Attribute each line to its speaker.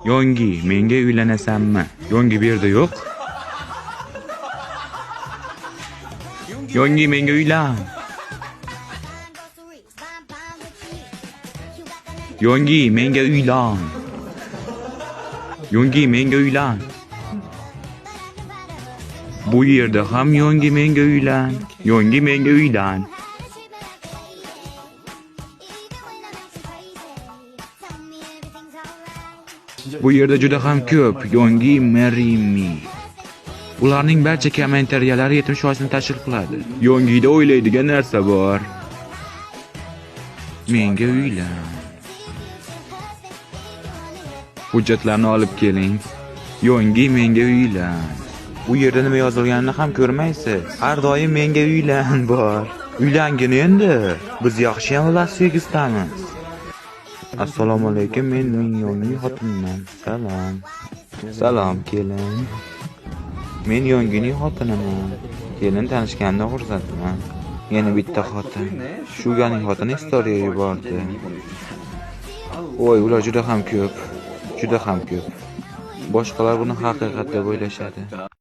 Speaker 1: Yongi, menga uylanasanmi? Yongi bu yerda yo'q. Yongi, menga uylan. Yongi, menga uylan. Yongi, menga uylan. Bu yerda ham Yongi menga uylan. Yongi, menga uylan. Bu yerda juda ham ko'p Yongi marry me. Ularning barcha kommentariyalari 70% tashkil qiladi. Yongida o'ylaydigan narsa bor. Menga uylan. Hujjatlarni olib keling. Yongi menga uylan. Bu yerda nima yozilganini ham ko'rmaysiz. Har doim menga uylan bor. Uylangin endi. Biz yaxshiyam Las Vegasdamiz. Assalomu alaykum, men Yongi xotiniman. Salom. Salom, kelin. Men Yongining xotiniman. Kelin tanishganda xursandman. Yana bitta xotin. Shu ganing xotini istoriya yubordi. Voy, ular juda ham ko'p. Juda ham ko'p. Boshqalar buni haqiqat deb o'ylashadi.